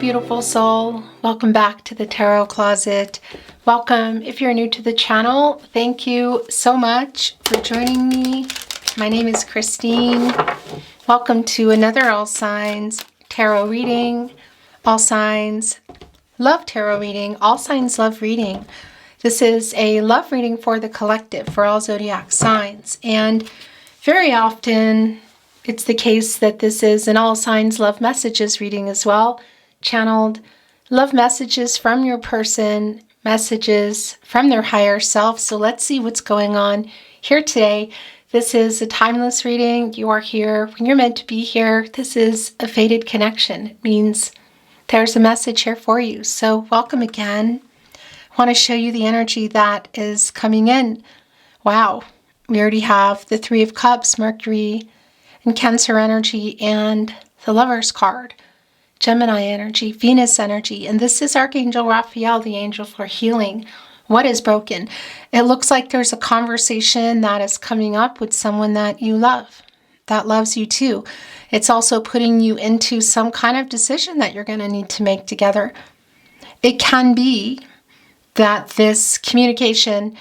beautiful soul. Welcome back to the Tarot Closet. Welcome if you're new to the channel. Thank you so much for joining me. My name is Christine. Welcome to another All Signs Tarot reading. All Signs love tarot reading. All Signs love reading. This is a love reading for the collective, for all zodiac signs. And very often it's the case that this is an All Signs Love Messages reading as well. Channeled love messages from your person, messages from their higher self. So let's see what's going on here today. This is a timeless reading. You are here when you're meant to be here. This is a fated connection. It means there's a message here for you. So welcome again. I want to show you the energy that is coming in. Wow. We already have the Three of Cups, Mercury and Cancer energy, and the Lover's card. Gemini energy, Venus energy, and this is Archangel Raphael, the angel for healing. What is broken? It looks like there's a conversation that is coming up with someone that you love, that loves you too. It's also putting you into some kind of decision that you're going to need to make together. It can be that this communication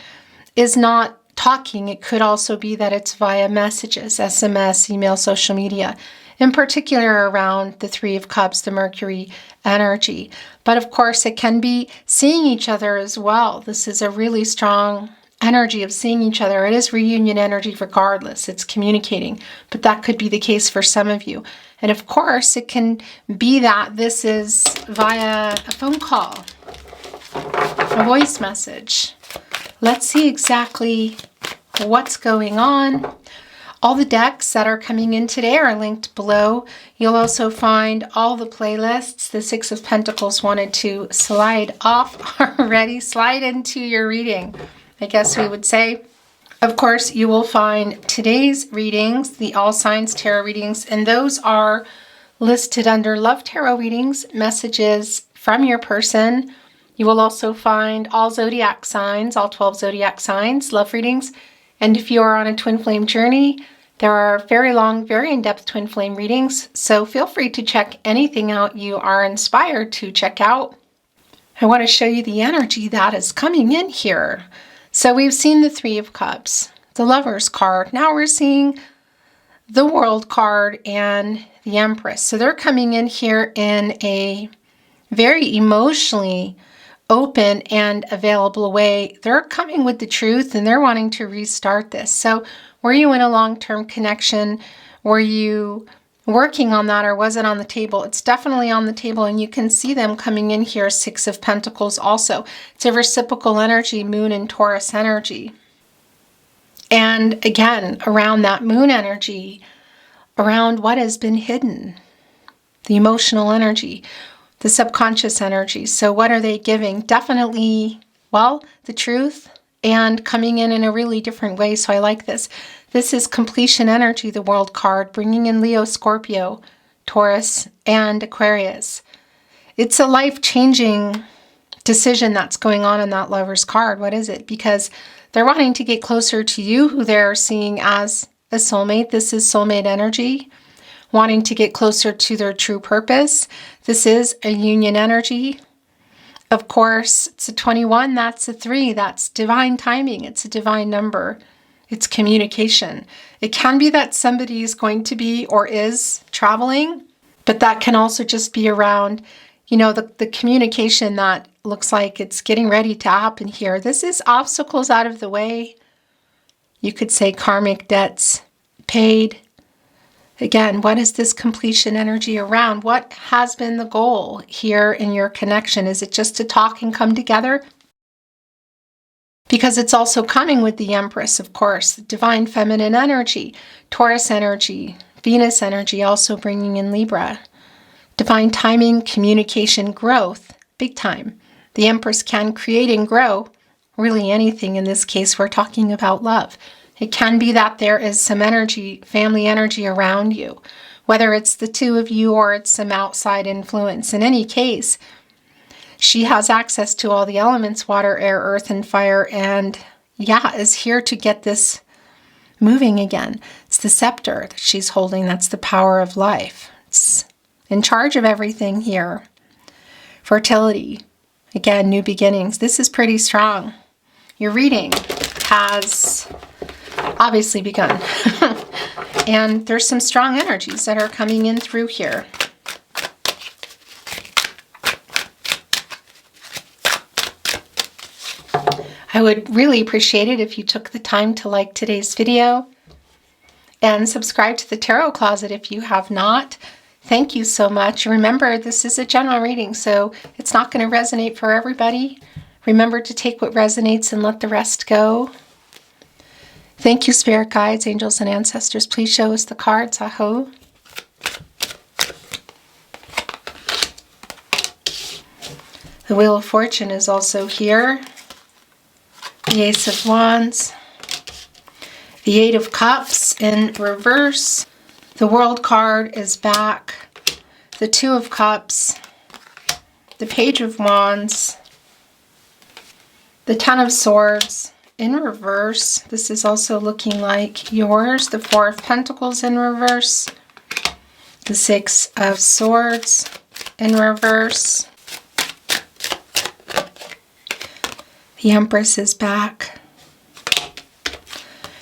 is not talking. It could also be that it's via messages, SMS, email, social media. In particular around the Three of Cups, the Mercury energy. But of course, it can be seeing each other as well. This is a really strong energy of seeing each other. It is reunion energy regardless. It's communicating. But that could be the case for some of you. And of course, it can be that this is via a phone call, a voice message. Let's see exactly what's going on. All the decks that are coming in today are linked below. You'll also find all the playlists. The Six of Pentacles wanted to slide off already, slide into your reading, I guess we would say. Of course, you will find today's readings, the All Signs Tarot readings, and those are listed under Love Tarot readings, messages from your person. You will also find all zodiac signs, all 12 zodiac signs, love readings. And if you are on a twin flame journey, there are very long, very in-depth twin flame readings. So feel free to check anything out you are inspired to check out. I want to show you the energy that is coming in here. So we've seen the Three of Cups, the Lover's card. Now we're seeing the World card and the Empress. So they're coming in here in a very emotionally open and available way. They're coming with the truth and they're wanting to restart this. So were you in a long-term connection? Were you working on that, or was it on the table? It's definitely on the table, and you can see them coming in here, Six of Pentacles also. It's a reciprocal energy, Moon and Taurus energy. And again, around that Moon energy, around what has been hidden, the emotional energy, the subconscious energy. So what are they giving? Definitely, well, the truth and coming in a really different way. So I like this. This is completion energy, the World card, bringing in Leo, Scorpio, Taurus, and Aquarius. It's a life-changing decision that's going on in that Lover's card. What is it? Because they're wanting to get closer to you, who they're seeing as a soulmate. This is soulmate energy. Wanting to get closer to their true purpose. This is a union energy. Of course, it's a 21, that's a 3, that's divine timing. It's a divine number. It's communication. It can be that somebody is going to be or is traveling, but that can also just be around, you know, the communication that looks like it's getting ready to happen here. This is obstacles out of the way. You could say karmic debts paid. Again, what is this completion energy around? What has been the goal here in your connection? Is it just to talk and come together? Because it's also coming with the Empress, of course, divine feminine energy, Taurus energy, Venus energy, also bringing in Libra. Divine timing, communication, growth, big time. The Empress can create and grow really anything. In this case, we're talking about love. It can be that there is some energy, family energy around you, whether it's the two of you or it's some outside influence. In any case, she has access to all the elements, water, air, earth, and fire, and yeah, is here to get this moving again. It's the scepter that she's holding. That's the power of life. It's in charge of everything here. fertility. Again, new beginnings. This is pretty strong. Your reading has obviously begun. And there's some strong energies that are coming in through here. I would really appreciate it if you took the time to like today's video and subscribe to the Tarot Closet if you have not. Thank you so much. Remember, this is a general reading, so it's not going to resonate for everybody. Remember to take what resonates and let the rest go. Thank you, spirit guides, angels, and ancestors. Please show us the cards. Aho. The Wheel of Fortune is also here. The Ace of Wands. The Eight of Cups in reverse. The World card is back. The Two of Cups. The Page of Wands. The Ten of Swords in reverse. This is also looking like yours. The Four of Pentacles in reverse. The Six of Swords in reverse. The Empress is back.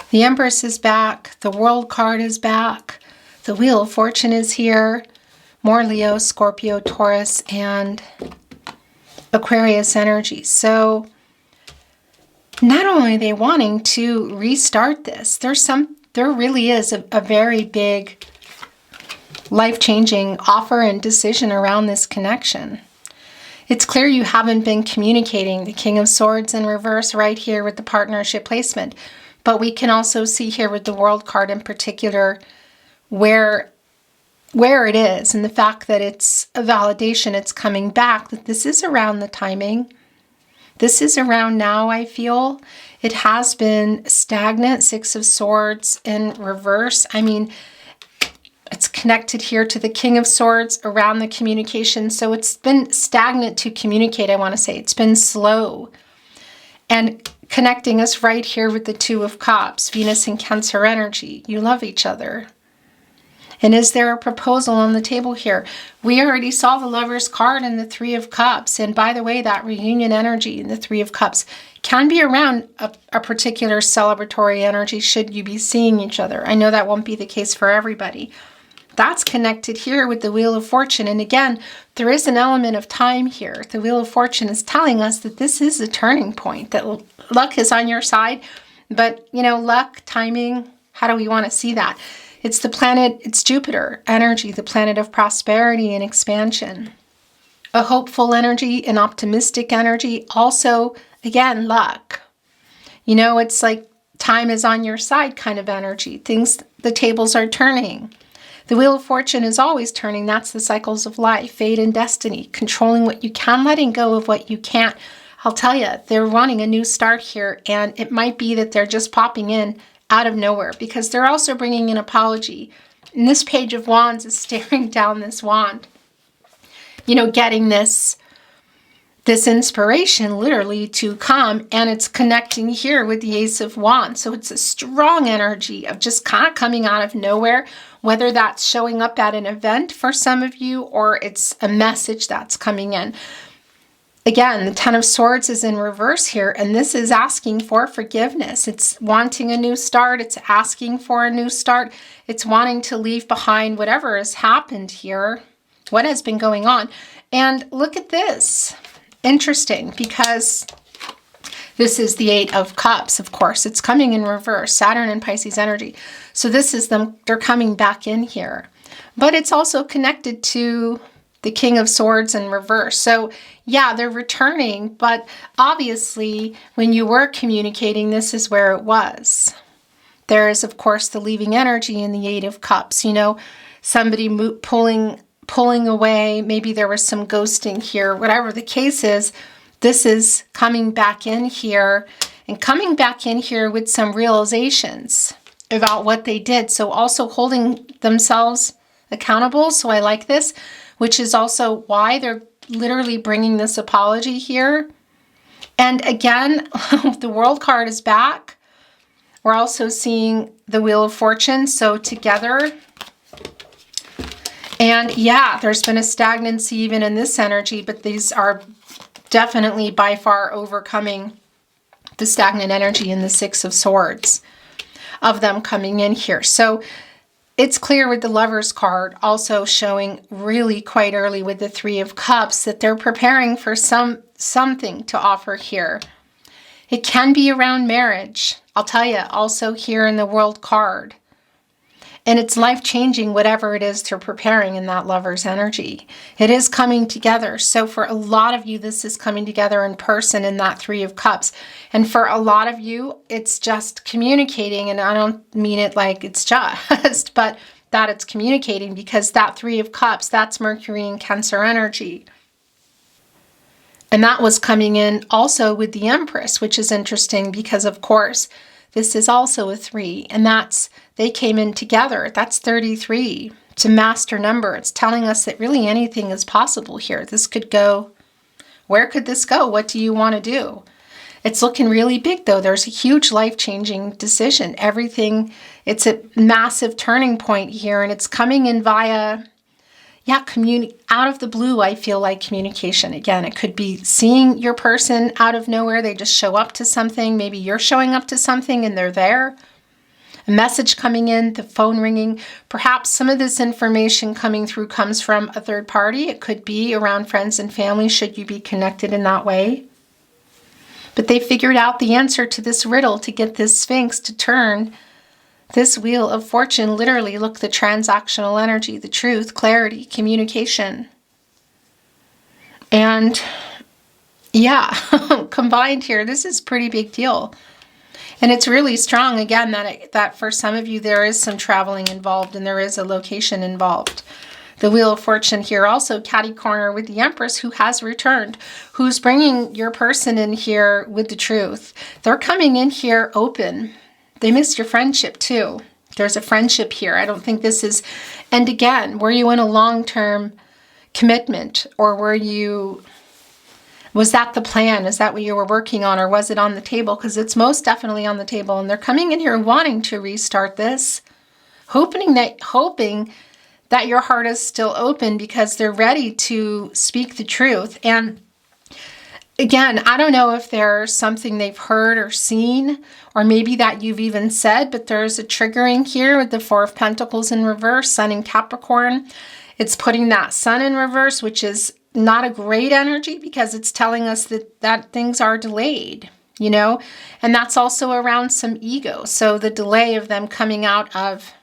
The Empress is back. The World card is back. The Wheel of Fortune is here. More Leo, Scorpio, Taurus, and Aquarius energy. So not only are they wanting to restart this, there really is a very big life-changing offer and decision around this connection. It's clear you haven't been communicating. The King of Swords in reverse right here with the partnership placement. But we can also see here with the World card in particular where it is, and the fact that it's a validation, it's coming back, that this is around the timing. This is around now, I feel. It has been stagnant. Six of Swords in reverse. I mean, it's connected here to the King of Swords around the communication. So it's been stagnant to communicate, I want to say. It's been slow. And connecting us right here with the Two of Cups, Venus and Cancer energy. You love each other. And is there a proposal on the table here? We already saw the Lover's card and the Three of Cups. And by the way, that reunion energy in the Three of Cups can be around a particular celebratory energy should you be seeing each other. I know that won't be the case for everybody. That's connected here with the Wheel of Fortune. And again, there is an element of time here. The Wheel of Fortune is telling us that this is a turning point, that luck is on your side. But, you know, luck, timing, how do we want to see that? It's the planet, it's Jupiter energy, the planet of prosperity and expansion. A hopeful energy, an optimistic energy. Also, again, luck. You know, it's like time is on your side kind of energy. The tables are turning. The Wheel of Fortune is always turning. That's the cycles of life, fate and destiny, controlling what you can, letting go of what you can't. I'll tell you, they're wanting a new start here, and it might be that they're just popping in out of nowhere because they're also bringing an apology. And this Page of Wands is staring down this wand. You know, getting this inspiration literally to come, and it's connecting here with the Ace of Wands. So it's a strong energy of just kind of coming out of nowhere, whether that's showing up at an event for some of you or it's a message that's coming in. Again, the Ten of Swords is in reverse here, and this is asking for forgiveness. It's wanting a new start. It's asking for a new start. It's wanting to leave behind whatever has happened here, what has been going on. And look at this. Interesting, because this is the Eight of Cups, of course. It's coming in reverse, Saturn and Pisces energy. So this is them, they're coming back in here. But it's also connected to the King of Swords in reverse. So yeah, they're returning, but obviously when you were communicating, this is where it was. There is, of course, the leaving energy in the Eight of Cups. You know, somebody pulling away. Maybe there was some ghosting here. Whatever the case is, this is coming back in here and coming back in here with some realizations about what they did. So also holding themselves accountable. So I like this, which is also why they're literally bringing this apology here. And again, the World card is back. We're also seeing the Wheel of Fortune. So together, And yeah, there's been a stagnancy even in this energy, but these are definitely by far overcoming the stagnant energy in the Six of Swords of them coming in here. So it's clear with the Lovers card also showing really quite early with the Three of Cups that they're preparing for something to offer here. It can be around marriage. I'll tell you, also here in the World card. And it's life-changing, whatever it is they're preparing in that Lover's energy. It is coming together. So for a lot of you, this is coming together in person in that Three of Cups. And for a lot of you, it's just communicating. And I don't mean it like it's just, but that it's communicating, because that Three of Cups, that's Mercury and Cancer energy. And that was coming in also with the Empress, which is interesting because, of course, this is also a 3, and they came in together. That's 33. It's a master number. It's telling us that really anything is possible here. This could go, where could this go? What do you want to do? It's looking really big, though. There's a huge life-changing decision. Everything, it's a massive turning point here, and it's coming in via, out of the blue. I feel like communication. Again, it could be seeing your person out of nowhere. They just show up to something. Maybe you're showing up to something and they're there. A message coming in, the phone ringing. Perhaps some of this information coming through comes from a third party. It could be around friends and family, should you be connected in that way. But they figured out the answer to this riddle to get this Sphinx to turn this Wheel of Fortune. Literally, look, the transactional energy, the truth, clarity, communication. And yeah, combined here, this is a pretty big deal. And it's really strong, again, that for some of you, there is some traveling involved and there is a location involved. The Wheel of Fortune here also catty corner with the Empress, who has returned, who's bringing your person in here with the truth. They're coming in here open. They missed your friendship too. There's a friendship here. I don't think this is, and again, were you in a long-term commitment, or was that the plan? Is that what you were working on, or was it on the table? Because it's most definitely on the table, and they're coming in here wanting to restart this, hoping that your heart is still open because they're ready to speak the truth. And again, I don't know if there's something they've heard or seen, or maybe that you've even said, but there's a triggering here with the Four of Pentacles in reverse, Sun in Capricorn. It's putting that Sun in reverse, which is not a great energy because it's telling us that things are delayed, and that's also around some ego. So the delay of them coming out of,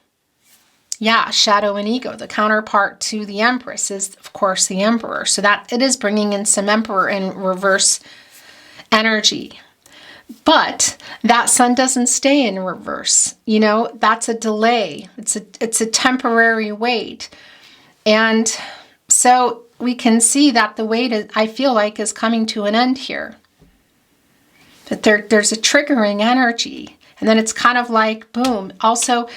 shadow and ego. The counterpart to the Empress is, of course, the Emperor. So that it is bringing in some Emperor in reverse energy. But that Sun doesn't stay in reverse. That's a delay. It's a temporary wait. And so we can see that the wait, I feel like, is coming to an end here. That there's a triggering energy. And then it's kind of like, boom. Also,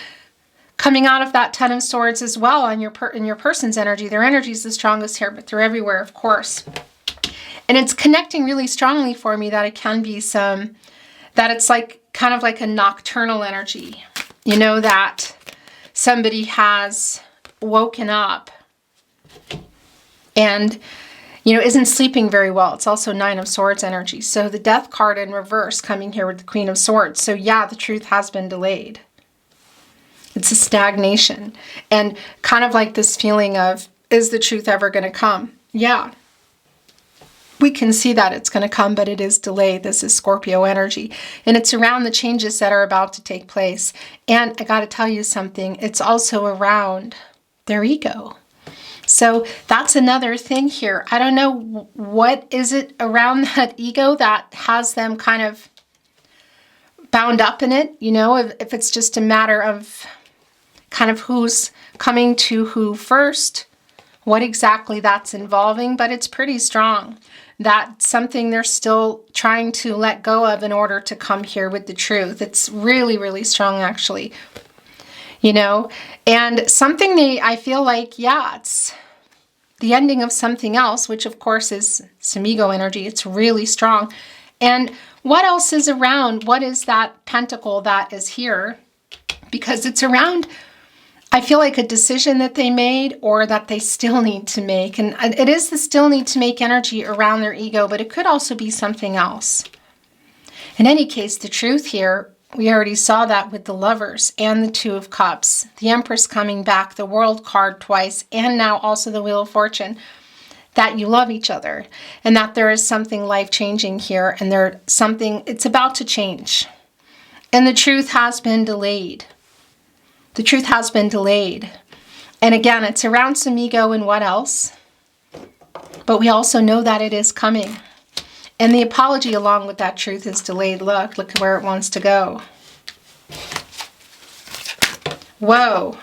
coming out of that Ten of Swords as well on in your person's energy. Their energy is the strongest here, but they're everywhere, of course. And it's connecting really strongly for me that it can be that it's like kind of like a nocturnal energy. That somebody has woken up and, isn't sleeping very well. It's also Nine of Swords energy. So the Death card in reverse coming here with the Queen of Swords. So the truth has been delayed. It's a stagnation and kind of like this feeling of, is the truth ever going to come? Yeah, we can see that it's going to come, but it is delayed. This is Scorpio energy, and it's around the changes that are about to take place. And I got to tell you something, it's also around their ego. So that's another thing here. I don't know what is it around that ego that has them kind of bound up in it, if it's just a matter of kind of who's coming to who first, what exactly that's involving, but it's pretty strong. That's something they're still trying to let go of in order to come here with the truth. It's really, really strong, actually. And something I feel like, it's the ending of something else, which of course is some ego energy. It's really strong. And what else is around? What is that pentacle that is here? Because it's around I feel like a decision that they made or that they still need to make. And it is the still need to make energy around their ego, but it could also be something else. In any case, the truth here, we already saw that with the Lovers and the Two of Cups, the Empress coming back, the World card twice, and now also the Wheel of Fortune, that you love each other and that there is something life-changing here and it's about to change. And the truth has been delayed. The truth has been delayed. And again, it's around some ego and what else? But we also know that it is coming. And the apology along with that truth is delayed. Look where it wants to go. Whoa.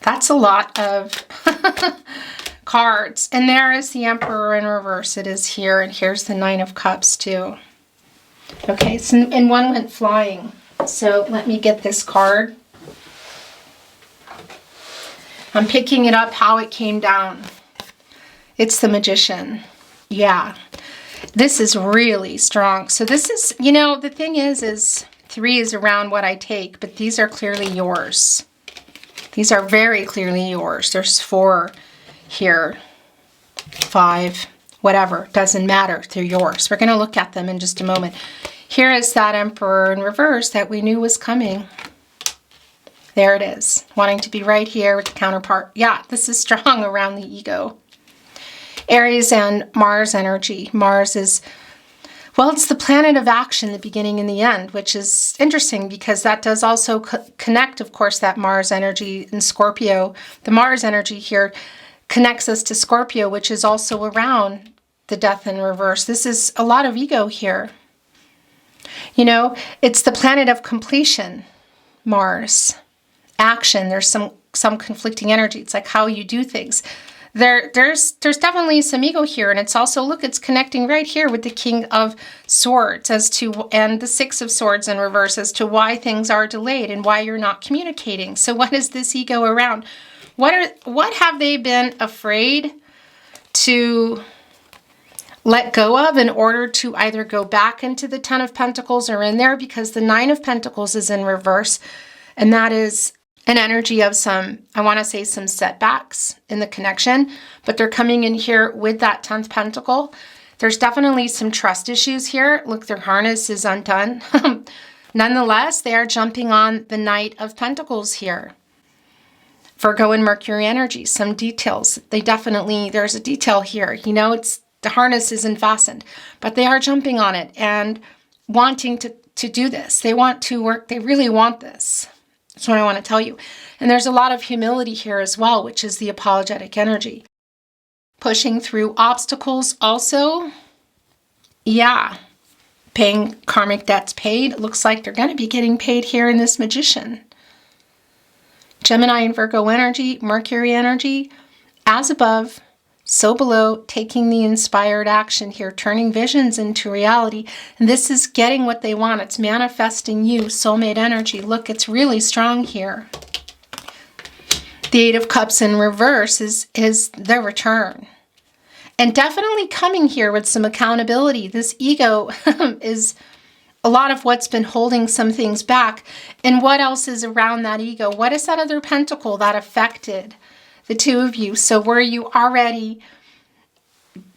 That's a lot of cards. And there is the Emperor in reverse. It is here. And here's the Nine of Cups too. Okay, so, and one went flying. So let me get this card. I'm picking it up how it came down. It's the Magician. Yeah, this is really strong. So this is, you know, the thing is 3 is around what I take, but these are clearly yours. These are very clearly yours. There's 4 here, 5, whatever, doesn't matter. They're yours. We're going to look at them in just a moment. Here is that Emperor in reverse that we knew was coming. There it is, wanting to be right here with the counterpart. Yeah, this is strong around the ego. Aries and Mars energy. Mars is, well, it's the planet of action, the beginning and the end, which is interesting because that does also connect, of course, that Mars energy in Scorpio. The Mars energy here connects us to Scorpio, which is also around the Death in reverse. This is a lot of ego here. You know, it's the planet of completion, Mars. Action, there's some conflicting energy. It's like how you do things. There's definitely some ego here, and it's also, look, it's connecting right here with the King of Swords and the Six of Swords in reverse as to why things are delayed and why you're not communicating. So what is this ego around? What have they been afraid to let go of in order to either go back into the Ten of Pentacles or in there? Because the Nine of Pentacles is in reverse, and that is an energy of some, I want to say, some setbacks in the connection, but they're coming in here with that 10th pentacle. There's definitely some trust issues here. Look, their harness is undone. Nonetheless, they are jumping on the Knight of Pentacles here. Virgo and Mercury energy, some details. There's a detail here. You know, the harness isn't fastened, but they are jumping on it and wanting to do this. They want to work. They really want this. That's what I want to tell you. And there's a lot of humility here as well, which is the apologetic energy. Pushing through obstacles also. Yeah. Paying karmic debts paid. It looks like they're going to be getting paid here in this Magician. Gemini and Virgo energy, Mercury energy. As above, so below, taking the inspired action here, turning visions into reality. And this is getting what they want. It's manifesting you, soulmate energy. Look, it's really strong here. The Eight of Cups in reverse is their return. And definitely coming here with some accountability. This ego is a lot of what's been holding some things back. And what else is around that ego? What is that other pentacle that affected the two of you? So were you already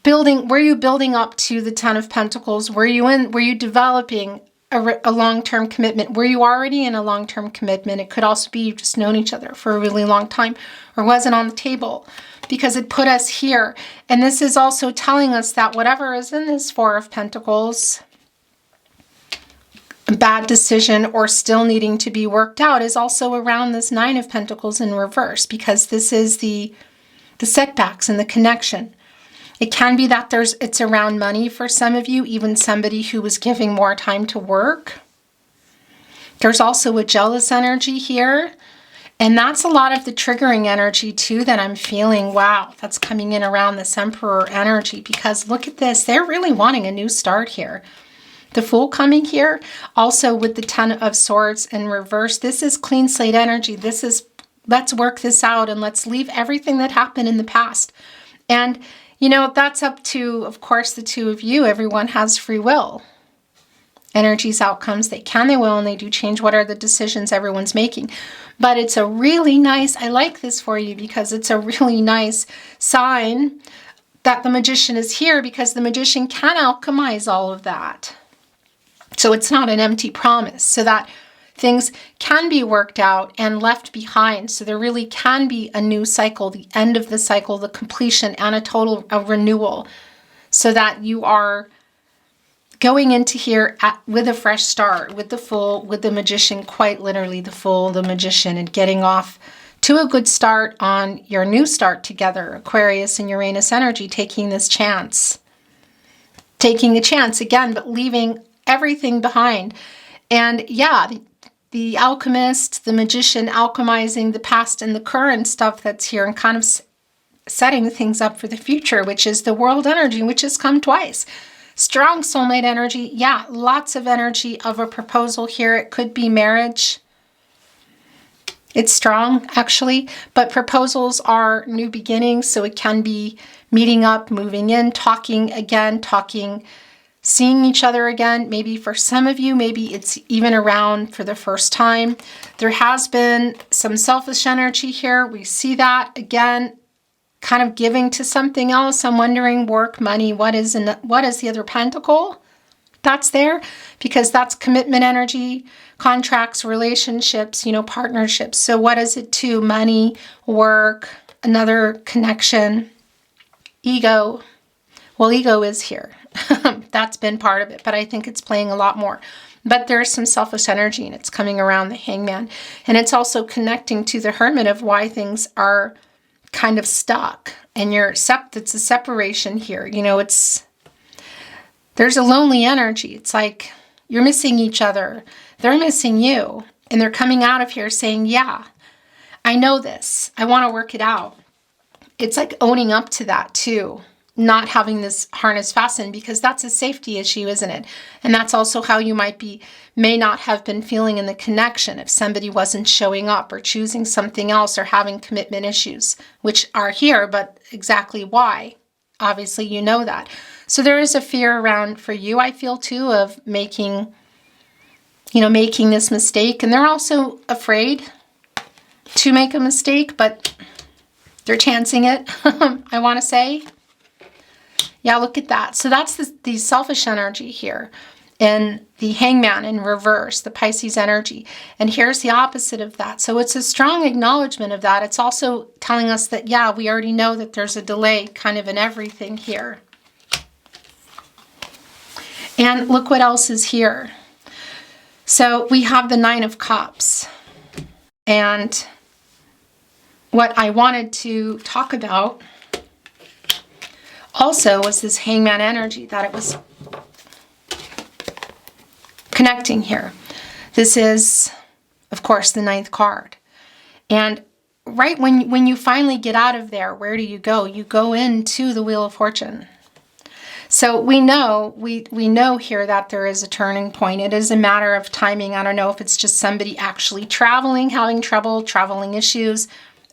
building up to the Ten of Pentacles? Were you developing a long-term commitment? Were you already in a long-term commitment? It could also be you've just known each other for a really long time, or wasn't on the table, because it put us here. And this is also telling us that whatever is in this Four of Pentacles, a bad decision or still needing to be worked out, is also around this Nine of Pentacles in reverse, because this is the setbacks and the connection. It can be that it's around money for some of you, even somebody who was giving more time to work. There's also a jealous energy here, and that's a lot of the triggering energy too that I'm feeling. Wow, that's coming in around this Emperor energy, because look at this. They're really wanting a new start here. The Fool coming here, also with the Ten of Swords in reverse. This is clean slate energy. This is, let's work this out and let's leave everything that happened in the past. And, you know, that's up to, of course, the two of you. Everyone has free will. energies, outcomes. They can, they will, and they do change. What are the decisions everyone's making? But it's a really nice, I like this for you because it's a really nice sign that the magician is here, because the magician can alchemize all of that. So it's not an empty promise, so that things can be worked out and left behind. So there really can be a new cycle, the end of the cycle, the completion, and a renewal, so that you are going into here with a fresh start, with the Fool, with the magician, quite literally the Fool, the magician, and getting off to a good start on your new start together. Aquarius and Uranus energy, taking this chance. Taking a chance again, but leaving everything behind. And yeah, the alchemist, the magician, alchemizing the past and the current stuff that's here and kind of setting things up for the future, which is the World energy, which has come twice. Strong soulmate energy. Yeah, lots of energy of a proposal here. It could be marriage. It's strong, actually, but proposals are new beginnings, so it can be meeting up, moving in, talking again, seeing each other again. Maybe for some of you, maybe it's even around for the first time. There has been some selfish energy here. We see that again, kind of giving to something else. I'm wondering, work, money, what is the other pentacle? That's there, because that's commitment energy, contracts, relationships, partnerships. So what is it to? Money, work, another connection, ego. Well, ego is here. That's been part of it, but I think it's playing a lot more. But there's some selfish energy, and it's coming around the Hangman. And it's also connecting to the Hermit of why things are kind of stuck. And it's a separation here. There's a lonely energy. It's like you're missing each other. They're missing you. And they're coming out of here saying, yeah, I know this. I want to work it out. It's like owning up to that too. Not having this harness fastened, because that's a safety issue, isn't it? And that's also how you may not have been feeling in the connection if somebody wasn't showing up or choosing something else or having commitment issues, which are here, but exactly why? Obviously, you know that. So there is a fear around for you, I feel too, of making this mistake. And they're also afraid to make a mistake, but they're chancing it, I want to say. Yeah, look at that. So that's the selfish energy here. And the Hangman in reverse, the Pisces energy. And here's the opposite of that. So it's a strong acknowledgement of that. It's also telling us that, yeah, we already know that there's a delay kind of in everything here. And look what else is here. So we have the Nine of Cups. And what I wanted to talk about also was this Hangman energy, that it was connecting here. This is, of course, the 9th card. And right when you finally get out of there, where do you go? You go into the Wheel of Fortune. So we know here that there is a turning point. It is a matter of timing. I don't know if it's just somebody actually traveling, having trouble, traveling issues.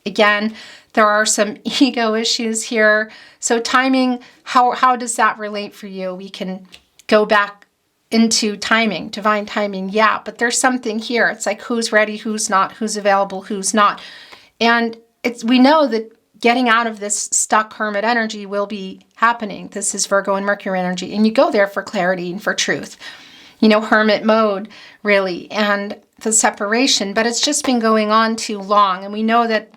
Again, there are some ego issues here. So timing, how does that relate for you? We can go back into timing, divine timing. Yeah, but there's something here. It's like who's ready, who's not, who's available, who's not. And we know that getting out of this stuck Hermit energy will be happening. This is Virgo and Mercury energy. And you go there for clarity and for truth. Hermit mode, really, and the separation. But it's just been going on too long. And we know that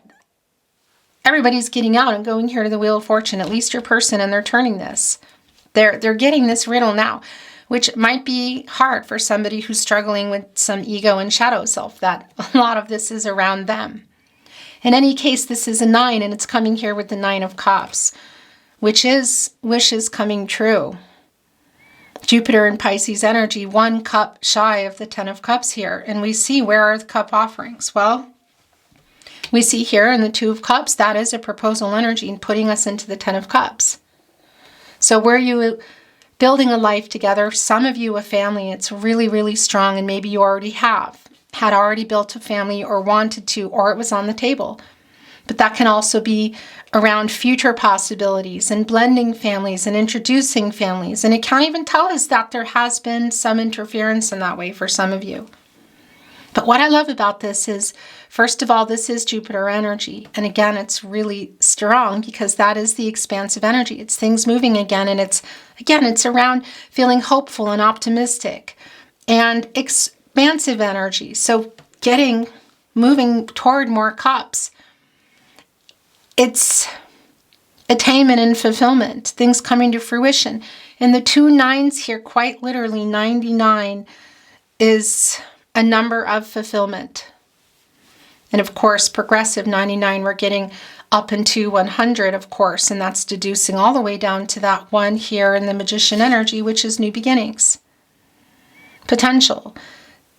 everybody's getting out and going here to the Wheel of Fortune, at least your person, and they're turning this. They're getting this riddle now, which might be hard for somebody who's struggling with some ego and shadow self, that a lot of this is around them. In any case, this is a 9, and it's coming here with the 9 of Cups, which is wishes coming true. Jupiter and Pisces energy, 1 cup shy of the 10 of Cups here. And we see, where are the cup offerings? Well, we see here in the 2 of Cups, that is a proposal energy and putting us into the 10 of Cups. So were you building a life together, some of you a family, it's really, really strong, and maybe you already had already built a family or wanted to, or it was on the table. But that can also be around future possibilities and blending families and introducing families. And it can't even tell us that there has been some interference in that way for some of you. But what I love about this is, first of all, this is Jupiter energy. And again, it's really strong because that is the expansive energy. It's things moving again. And it's around feeling hopeful and optimistic and expansive energy. So moving toward more cups. It's attainment and fulfillment, things coming to fruition. And the 2 9s here, quite literally 99, is a number of fulfillment. And of course, progressive 99, we're getting up into 100, of course, and that's deducing all the way down to that 1 here in the Magician energy, which is new beginnings. Potential.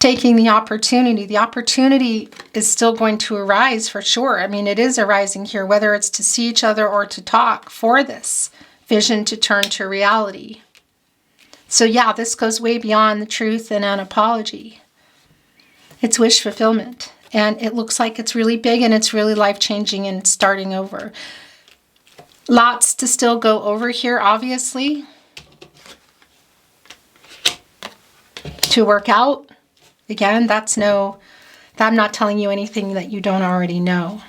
Taking the opportunity is still going to arise for sure. I mean, it is arising here, whether it's to see each other or to talk for this vision to turn to reality. So yeah, this goes way beyond the truth and an apology. It's wish fulfillment. And it looks like it's really big and it's really life-changing and it's starting over. Lots to still go over here, obviously, to work out. Again, I'm not telling you anything that you don't already know.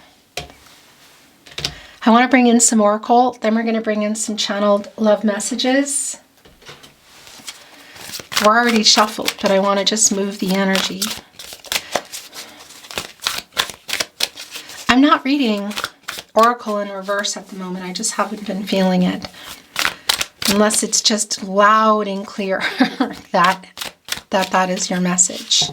I want to bring in some oracle. Then we're going to bring in some channeled love messages. We're already shuffled, but I want to just move the energy. I'm not reading oracle in reverse at the moment. I just haven't been feeling it. Unless it's just loud and clear that is your message.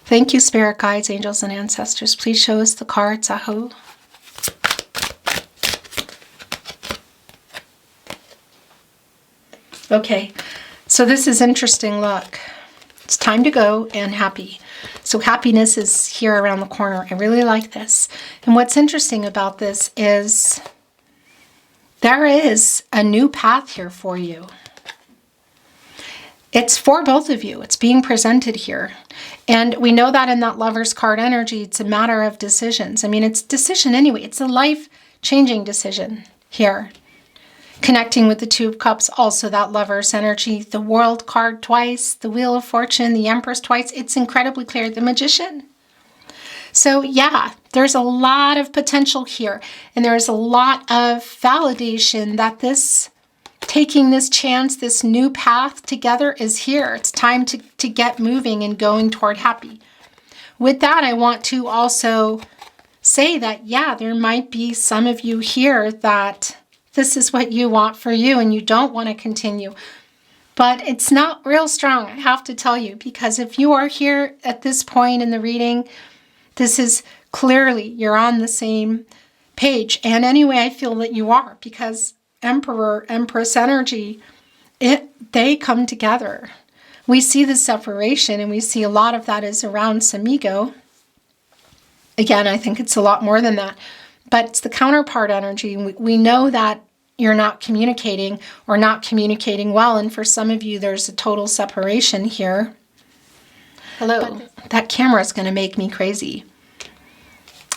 Thank you, spirit guides, angels, and ancestors. Please show us the cards, Aho. Okay, so this is interesting. Look, it's time to go and happy. So happiness is here around the corner. I really like this. And what's interesting about this is there is a new path here for you. It's for both of you. It's being presented here. And we know that in that Lover's card energy, it's a matter of decisions. I mean, it's decision anyway. It's a life-changing decision here. Connecting with the 2 of Cups, also that Lover's energy. The World card twice, the Wheel of Fortune, the Empress twice. It's incredibly clear. The Magician. So yeah, there's a lot of potential here. And there's a lot of validation that taking this chance, this new path together is here. It's time to get moving and going toward happy. With that, I want to also say that, yeah, there might be some of you here that this is what you want for you and you don't want to continue. But it's not real strong, I have to tell you, because if you are here at this point in the reading, this is clearly you're on the same page. And anyway, I feel that you are, because Emperor, Empress energy, they come together. We see the separation, and we see a lot of that is around some ego. Again, I think it's a lot more than that. But it's the counterpart energy. We know that you're not communicating or not communicating well. And for some of you, there's a total separation here. Hello. But that camera is going to make me crazy.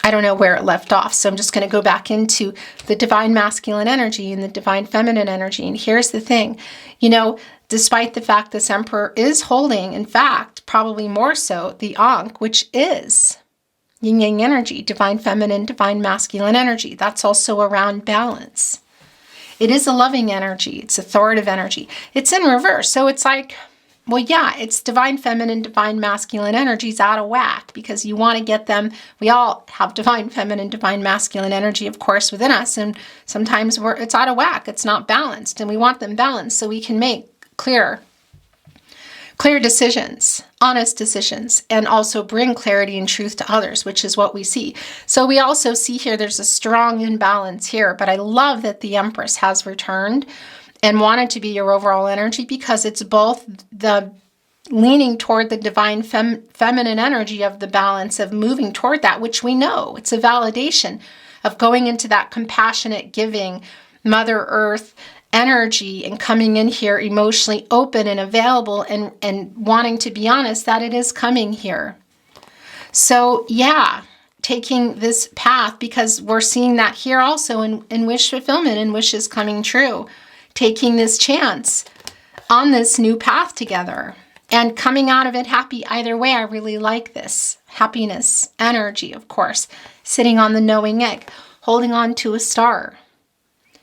I don't know where it left off. So I'm just going to go back into the divine masculine energy and the divine feminine energy. And here's the thing. You know, despite the fact this emperor is holding, in fact, probably more so, the Ankh, which is yin yang energy, divine feminine, divine masculine energy. That's also around balance. It is a loving energy. It's authoritative energy. It's in reverse. So it's like, well, yeah, it's divine feminine, divine masculine energies out of whack, because you want to get them. We all have divine feminine, divine masculine energy, of course, within us. And sometimes it's out of whack. It's not balanced. And we want them balanced so we can make clear decisions, honest decisions, and also bring clarity and truth to others, which is what we see. So we also see here there's a strong imbalance here, but I love that the Empress has returned and wanted to be your overall energy, because it's both the leaning toward the divine feminine energy of the balance of moving toward that, which we know. It's a validation of going into that compassionate, giving, Mother Earth energy and coming in here emotionally open and available and wanting to be honest that it is coming here. So yeah, taking this path, because we're seeing that here also in wish fulfillment and wishes coming true, taking this chance on this new path together and coming out of it happy either way. I really like this happiness energy, of course, sitting on the knowing egg, holding on to a star,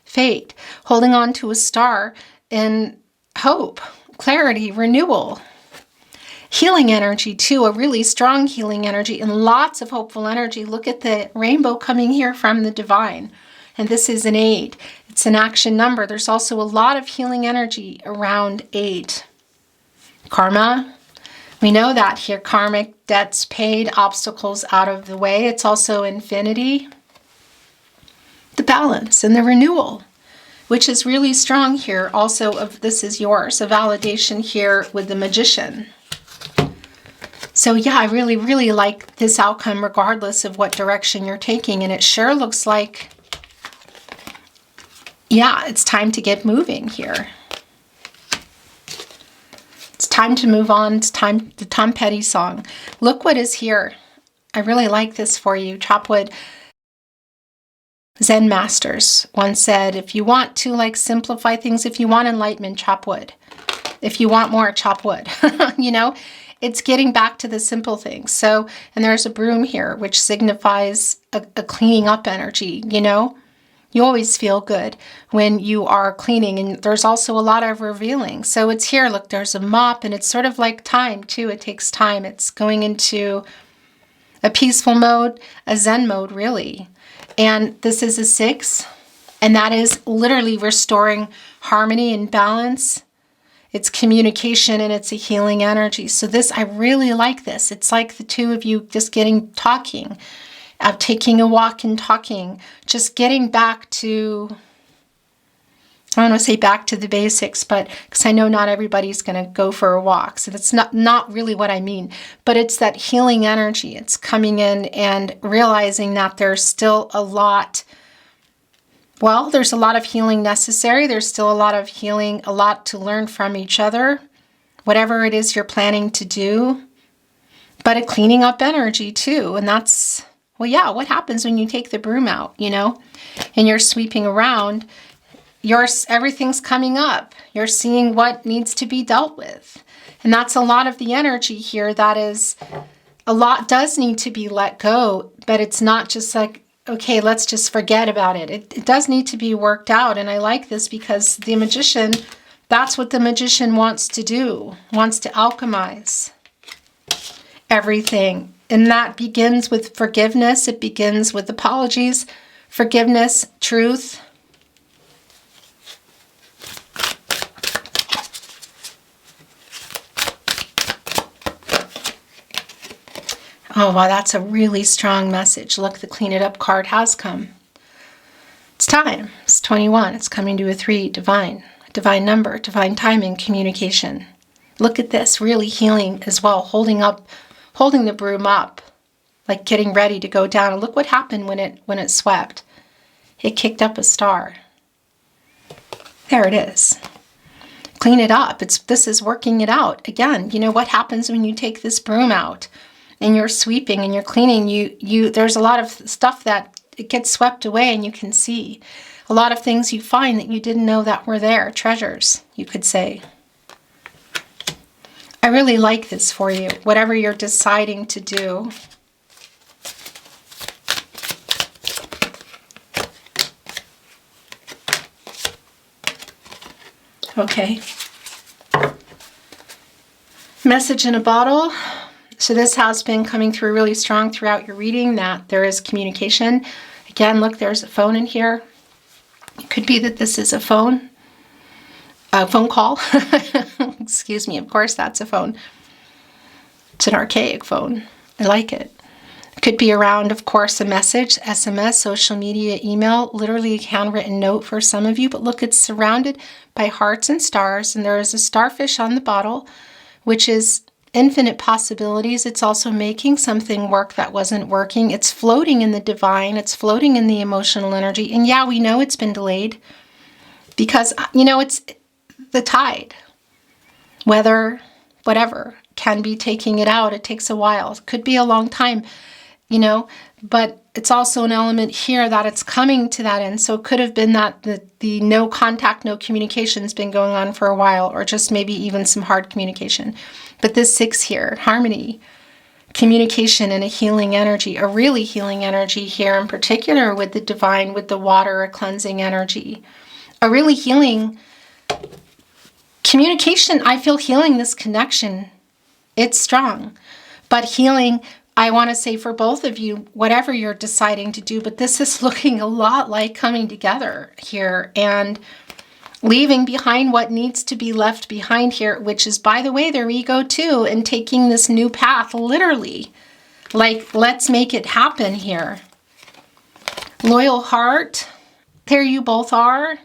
fate, holding on to a star in hope, clarity, renewal, healing energy too, a really strong healing energy and lots of hopeful energy. Look at the rainbow coming here from the divine. And this is an 8. It's an action number. There's also a lot of healing energy around 8. Karma. We know that here. Karmic debts paid, obstacles out of the way. It's also infinity. The balance and the renewal, which is really strong here. Also, of this is yours. A validation here with the Magician. So yeah, I really, really like this outcome regardless of what direction you're taking. And it sure looks like, yeah, it's time to get moving here. It's time to move on. It's time, the Tom Petty song. Look what is here. I really like this for you. Chop wood. Zen masters once said, if you want to like simplify things, if you want enlightenment, chop wood. If you want more, chop wood. You know, it's getting back to the simple things. So, and there's a broom here, which signifies a cleaning up energy, you know. You always feel good when you are cleaning, and there's also a lot of revealing. So it's here, look, there's a mop, and it's sort of like time too. It takes time. It's going into a peaceful mode, a Zen mode, really. And this is a 6, and that is literally restoring harmony and balance. It's communication and it's a healing energy. So this, I really like this. It's like the two of you just talking, taking a walk and talking, just getting back to, I don't want to say back to the basics, but because I know not everybody's going to go for a walk. So that's not really what I mean, but it's that healing energy. It's coming in and realizing that there's still a lot. Well, there's a lot of healing necessary. There's still a lot of healing, a lot to learn from each other, whatever it is you're planning to do, but a cleaning up energy too. And that's, well, yeah, what happens when you take the broom out, you know, and you're sweeping around, everything's coming up. You're seeing what needs to be dealt with. And that's a lot of the energy here. That is, a lot does need to be let go, but it's not just like, okay, let's just forget about it. It does need to be worked out. And I like this because the Magician, that's what the Magician wants to do, wants to alchemize everything. And that begins with forgiveness. It begins with apologies, forgiveness, truth. Oh, wow, that's a really strong message. Look, the Clean It Up card has come. It's time. It's 21. It's coming to a 3. Divine. Divine number. Divine timing. Communication. Look at this. Really healing as well. Holding the broom up. Like getting ready to go down. And look what happened when it swept. It kicked up a star. There it is. Clean it up. This is working it out. Again, you know what happens when you take this broom out? And you're sweeping and you're cleaning, there's a lot of stuff that it gets swept away, and you can see a lot of things you find that you didn't know that were there, treasures, you could say. I really like this for you, whatever you're deciding to do. Okay. Message in a bottle. So this has been coming through really strong throughout your reading, that there is communication. Again, look, there's a phone in here. It could be that this is a phone call. Excuse me, of course that's a phone. It's an archaic phone. I like it. It could be around, of course, a message, SMS, social media, email, literally a handwritten note for some of you. But look, it's surrounded by hearts and stars, and there is a starfish on the bottle, which is infinite possibilities. It's also making something work that wasn't working. It's floating in the divine. It's floating in the emotional energy. And yeah, we know it's been delayed because, you know, it's the tide. Weather, whatever, can be taking it out. It takes a while. It could be a long time. you know, but it's also an element here that it's coming to that end. So it could have been that the no contact, no communication has been going on for a while, or just maybe even some hard communication. But this 6 here, harmony, communication, and a healing energy, a really healing energy here in particular with the divine, with the water, a cleansing energy, a really healing communication. I feel healing this connection. It's strong, but healing, I want to say for both of you, whatever you're deciding to do, but this is looking a lot like coming together here and leaving behind what needs to be left behind here, which is, by the way, their ego too, and taking this new path, literally. Like, let's make it happen here. Loyal heart, there you both are.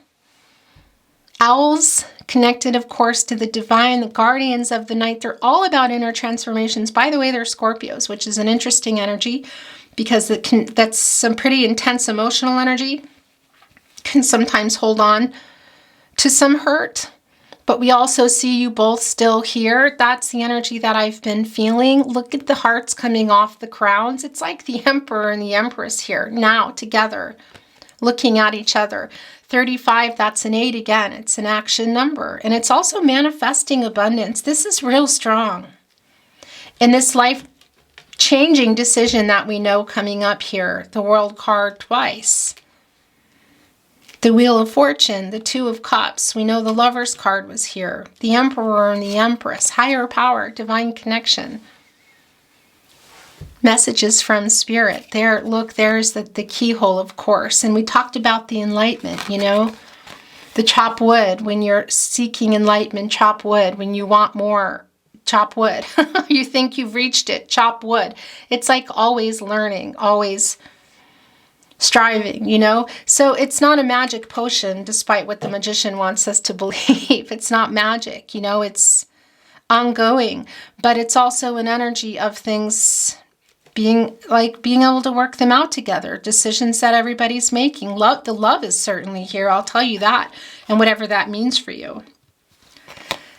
Owls, connected, of course, to the divine, the guardians of the night. They're all about inner transformations. By the way, they're Scorpios, which is an interesting energy because that's some pretty intense emotional energy. Can sometimes hold on to some hurt, but we also see you both still here. That's the energy that I've been feeling. Look at the hearts coming off the crowns. It's like the Emperor and the Empress here now together, looking at each other. 35, that's an 8 again. It's an action number. And it's also manifesting abundance. This is real strong. And this life-changing decision that we know coming up here, the World card twice. The Wheel of Fortune, the 2 of Cups. We know the Lover's card was here. The Emperor and the Empress. Higher power, divine connection. Messages from Spirit. There, look, there's the keyhole, of course. And we talked about the enlightenment, you know. The chop wood. When you're seeking enlightenment, chop wood. When you want more, chop wood. You think you've reached it, chop wood. It's like always learning, always striving, you know? So it's not a magic potion, despite what the magician wants us to believe. It's not magic, you know, it's ongoing. But it's also an energy of things being able to work them out together. Decisions that everybody's making. Love, the love is certainly here, I'll tell you that. And whatever that means for you.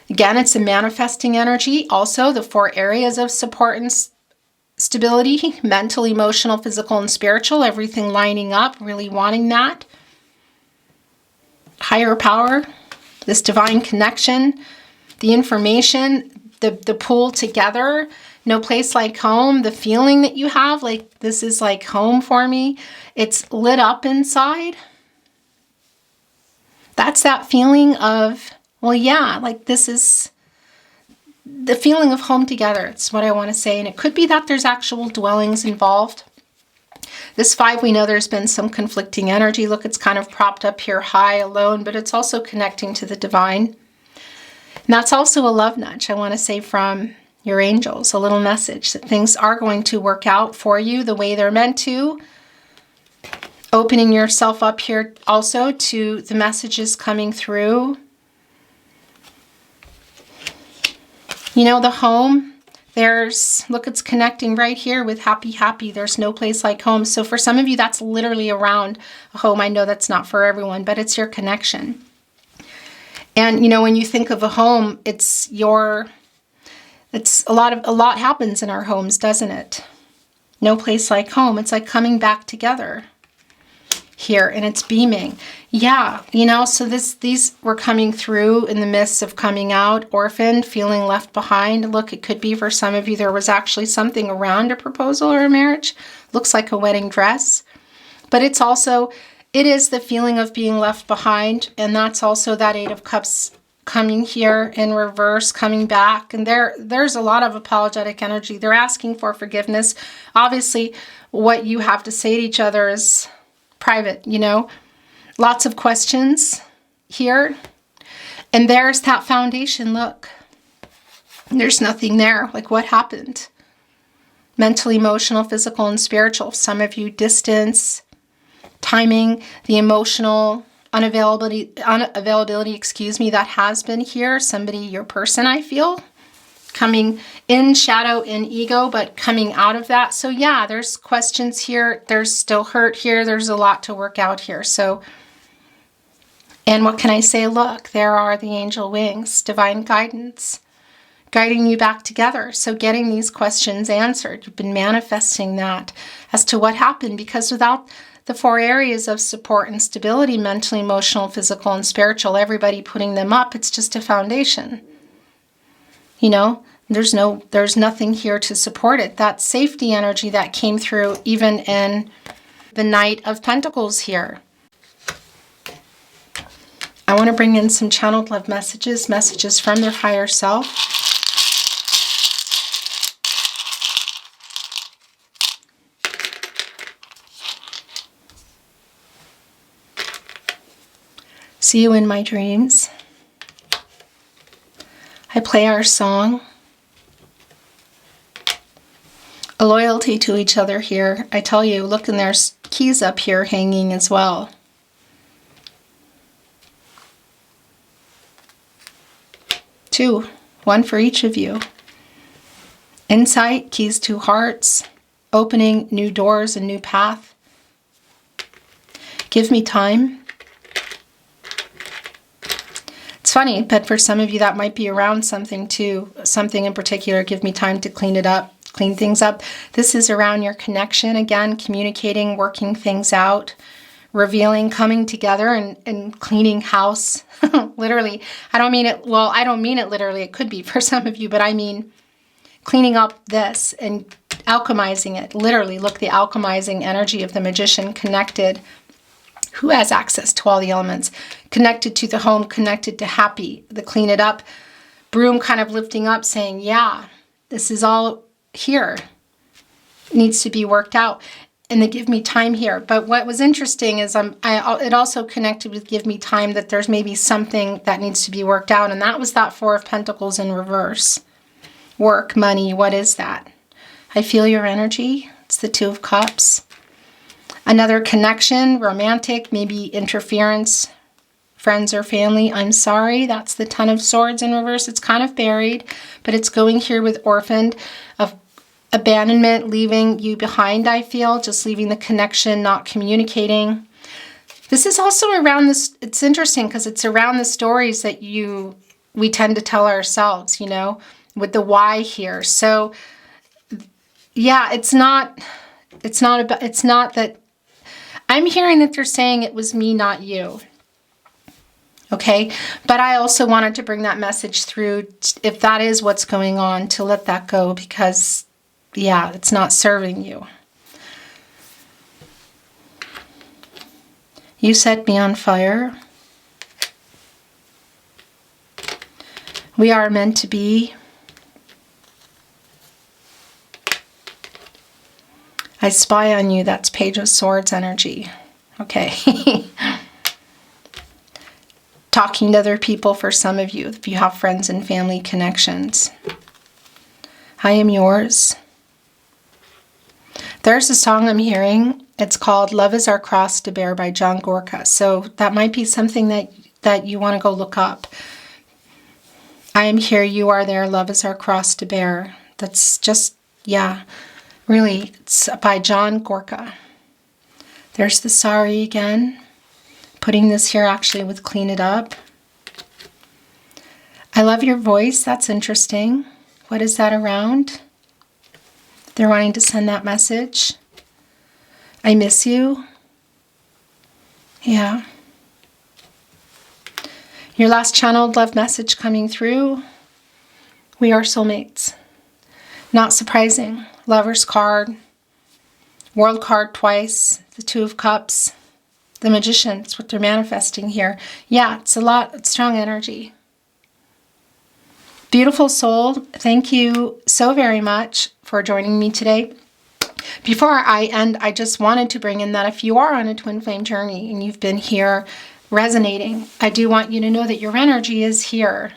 Again, it's a manifesting energy. Also, the 4 areas of support and stability, mental, emotional, physical, and spiritual, everything lining up, really wanting that. Higher power, this divine connection, the information, the pull together, no place like home, the feeling that you have, like this is like home for me. It's lit up inside. That's that feeling of, well, yeah, like this is the feeling of home together. It's what I want to say. And it could be that there's actual dwellings involved. This 5, we know there's been some conflicting energy. Look, it's kind of propped up here high alone, but it's also connecting to the divine. And that's also a love nudge, I want to say, from your angels, a little message that things are going to work out for you the way they're meant to. Opening yourself up here also to the messages coming through. You know, the home, look, it's connecting right here with happy, happy. There's no place like home. So for some of you, that's literally around a home. I know that's not for everyone, but it's your connection. And, you know, when you think of a home, it's a lot happens in our homes, doesn't it? No place like home. It's like coming back together here, and it's beaming. Yeah, you know, so these were coming through in the midst of coming out, orphaned, feeling left behind. Look, it could be for some of you there was actually something around a proposal or a marriage. Looks like a wedding dress. But it is the feeling of being left behind, and that's also that 8 of Cups coming here in reverse, coming back. And there's a lot of apologetic energy. They're asking for forgiveness. Obviously, what you have to say to each other is private, you know. Lots of questions here. And there's that foundation. Look, there's nothing there. Like, what happened? Mental, emotional, physical, and spiritual. Some of you, distance, timing, the emotional unavailability, excuse me, that has been here. Somebody, your person, I feel, coming in shadow, in ego, but coming out of that. So yeah, there's questions here. There's still hurt here. There's a lot to work out here. So, and what can I say? Look, there are the angel wings, divine guidance, guiding you back together. So getting these questions answered, you've been manifesting that as to what happened, because without the 4 areas of support and stability, mentally, emotional, physical, and spiritual, everybody putting them up, it's just a foundation. You know, there's nothing here to support it. That safety energy that came through even in the Knight of Pentacles here. I want to bring in some channeled love messages from their higher self. See you in my dreams. I play our song. A loyalty to each other here. I tell you, look, and there's keys up here hanging as well. Two, one for each of you. Insight, keys to hearts, opening new doors, a new path. Give me time. It's funny, but for some of you that might be around something too, something in particular. Give me time to clean it up, clean things up. This is around your connection, again, communicating, working things out, revealing, coming together and cleaning house. Literally. I don't mean it literally. It could be for some of you, but I mean cleaning up this and alchemizing it. Literally, look, the alchemizing energy of the magician, connected. Who has access to all the elements? Connected to the home, connected to happy, the clean it up. Broom kind of lifting up, saying, yeah, this is all here. It needs to be worked out. And they give me time here. But what was interesting is it also connected with give me time, that there's maybe something that needs to be worked out. And that was that 4 of Pentacles in reverse. Work, money, what is that? I feel your energy. It's the 2 of Cups. Another connection, romantic, maybe interference, friends or family. I'm sorry, that's the 10 of Swords in reverse. It's kind of buried, but it's going here with orphaned, of abandonment, leaving you behind, I feel, just leaving the connection, not communicating. This is also around this, it's interesting because it's around the stories that we tend to tell ourselves, you know, with the why here. So yeah, it's not that, I'm hearing that they're saying it was me, not you. Okay, but I also wanted to bring that message through, if that is what's going on, to let that go, because yeah, it's not serving you. You set me on fire. We are meant to be. I spy on you. That's Page of Swords energy. Okay. Talking to other people for some of you, if you have friends and family connections. I am yours. There's a song I'm hearing. It's called Love is Our Cross to Bear by John Gorka. So that might be something that you want to go look up. I am here, you are there, love is our cross to bear. That's just, yeah, really, it's by John Gorka. There's the sorry again. Putting this here actually with clean it up. I love your voice. That's interesting. What is that around? They're wanting to send that message. I miss you. Yeah. Your last channeled love message coming through. We are soulmates. Not surprising. Lover's card. World card twice. The 2 of Cups. The Magician. It's what they're manifesting here. Yeah, it's a lot. It's strong energy. Beautiful soul. Thank you so very much for joining me today. Before I end, I just wanted to bring in that if you are on a twin flame journey and you've been here resonating, I do want you to know that your energy is here.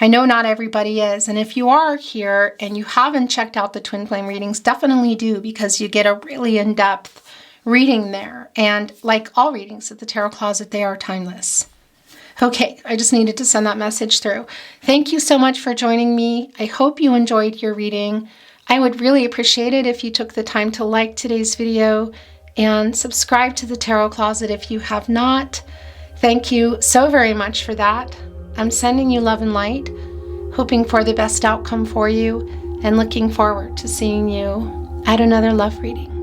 I know not everybody is, and if you are here and you haven't checked out the twin flame readings, definitely do, because you get a really in-depth reading there. And like all readings at the Tarot Closet, they are timeless. Okay, I just needed to send that message through. Thank you so much for joining me. I hope you enjoyed your reading. I would really appreciate it if you took the time to like today's video and subscribe to the Tarot Closet if you have not. Thank you so very much for that. I'm sending you love and light. hoping for the best outcome for you and looking forward to seeing you at another love reading.